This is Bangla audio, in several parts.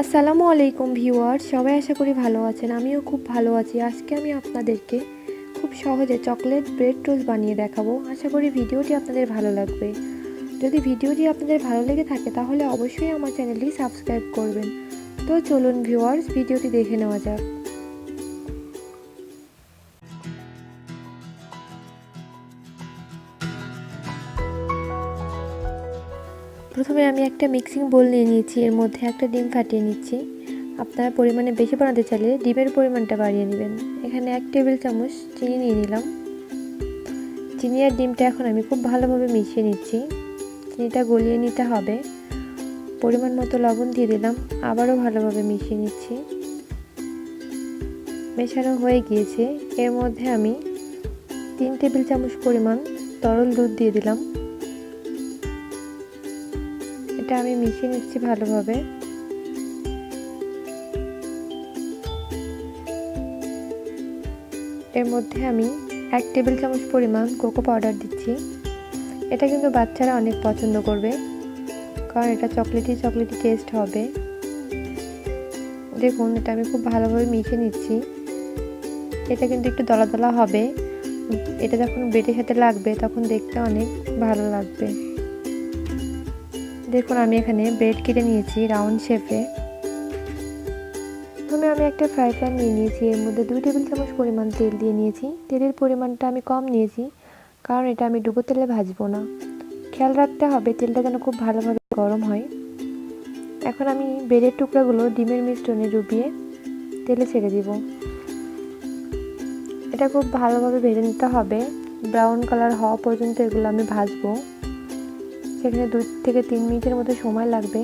আসসালামু আলাইকুম ভিউয়ার্স, সবাই আশা করি ভালো আছেন। আমিও খুব ভালো আছি। আজকে আমি আপনাদেরকে খুব সহজে চকলেট ব্রেড টোস্ট বানিয়ে দেখাবো। আশা করি ভিডিওটি আপনাদের ভালো লাগবে। যদি ভিডিওটি আপনাদের ভালো লেগে থাকে তাহলে অবশ্যই আমার চ্যানেলটি সাবস্ক্রাইব করবেন। তো চলুন ভিউয়ার্স, ভিডিওটি দেখে নেওয়া যাক। প্রথমে আমি একটা মিক্সিং বোল নিয়ে নিয়েছি, এর মধ্যে একটা ডিম ফাটিয়ে নিচ্ছি। আপনারা পরিমাণে বেশি বানাতে চাইলে ডিমের পরিমাণটা বাড়িয়ে নেবেন। এখানে 1 টেবিল চামচ চিনি নিয়ে নিলাম। চিনি আর ডিমটা এখন আমি খুব ভালোভাবে মিশিয়ে নিচ্ছি। চিনিটা গলিয়ে নিতে হবে। পরিমাণ মতো লবণ দিয়ে দিলাম, আবারও ভালোভাবে মিশিয়ে নিচ্ছি। মেশানো হয়ে গিয়েছে। এর মধ্যে আমি 3 টেবিল চামচ পরিমাণ তরল দুধ দিয়ে দিলাম। এটা আমি মিশিয়ে নিচ্ছি ভালোভাবে। এর মধ্যে আমি 1 টেবিল চামচ পরিমাণ কোকো পাউডার দিচ্ছি। এটা কিন্তু বাচ্চারা অনেক পছন্দ করবে, কারণ এটা চকলেটি টেস্ট হবে। দেখুন, এটা আমি খুব ভালোভাবে মিশিয়ে নিচ্ছি। এটা কিন্তু একটু দলা দলা হবে। এটা যখন ব্রেডের সাথে লাগবে তখন দেখতে অনেক ভালো লাগবে। দেখুন, আমি এখানে ব্রেড কেটে নিয়েছি রাউন্ড শেপে। প্রথমে আমি একটা ফ্রাই প্যান নিয়ে নিয়েছি। এর মধ্যে 2 টেবিল চামচ পরিমাণ তেল দিয়ে নিয়েছি। তেলের পরিমাণটা আমি কম নিয়েছি, কারণ এটা আমি ডুবো তেলে ভাজবো না। খেয়াল রাখতে হবে তেলটা যেন খুব ভালোভাবে গরম হয়। এখন আমি ব্রেডের টুকরাগুলো ডিমের মিশ্রণে ডুবিয়ে তেলে ছেড়ে দিব। এটা খুব ভালোভাবে ভেজে নিতে হবে। ব্রাউন কালার হওয়া পর্যন্ত এগুলো আমি ভাজবো। সেখানে 2 থেকে 3 মিনিটের মতো সময় লাগবে।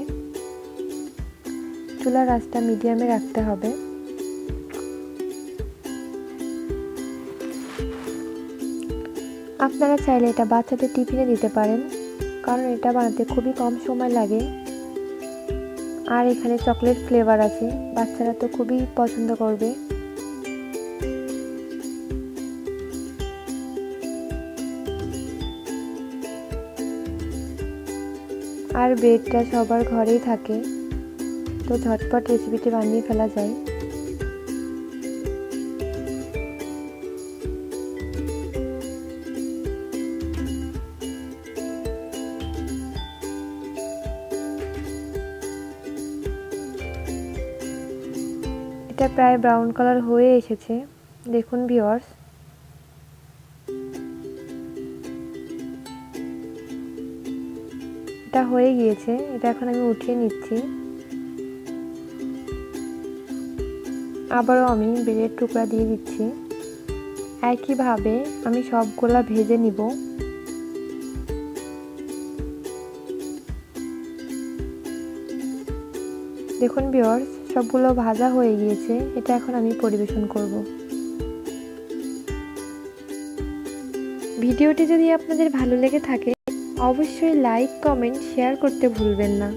চুলার আঁচটা মিডিয়ামে রাখতে হবে। আপনারা চাইলে এটা বাচ্চাদের টিফিনে দিতে পারেন, কারণ এটা বানাতে খুবই কম সময় লাগে। আর এখানে চকলেট ফ্লেভার আছে, বাচ্চারা তো খুবই পছন্দ করবে। আর ব্রেডটা সবার ঘরেই থাকে, তো ঝটপট রেসিপিটি বানিয়ে ফেলা যায়। এটা প্রায় ব্রাউন কালার হয়ে এসেছে। দেখুন ভিউয়ার্স, এটা হয়ে গিয়েছে। এটা এখন আমি উঠিয়ে নিচ্ছি। আবারও আমি ব্রেডের টুকরা দিয়ে দিচ্ছি। একইভাবে আমি সবগুলা ভেজে নিব। দেখুন ভিউয়ার্স, সবগুলো ভাজা হয়ে গিয়েছে। এটা এখন আমি পরিবেশন করব। ভিডিওটি যদি আপনাদের ভালো লেগে থাকে অবশ্যই লাইক, কমেন্ট, শেয়ার করতে ভুলবেন না।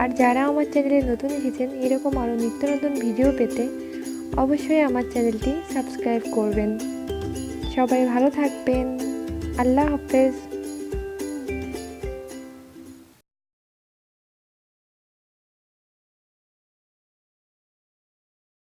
আর যারা আমার চ্যানেলে নতুন এসেছেন, এরকম আরও নিত্য নতুন ভিডিও পেতে অবশ্যই আমার চ্যানেলটি সাবস্ক্রাইব করবেন। সবাই ভালো থাকবেন। আল্লাহ হাফেজ।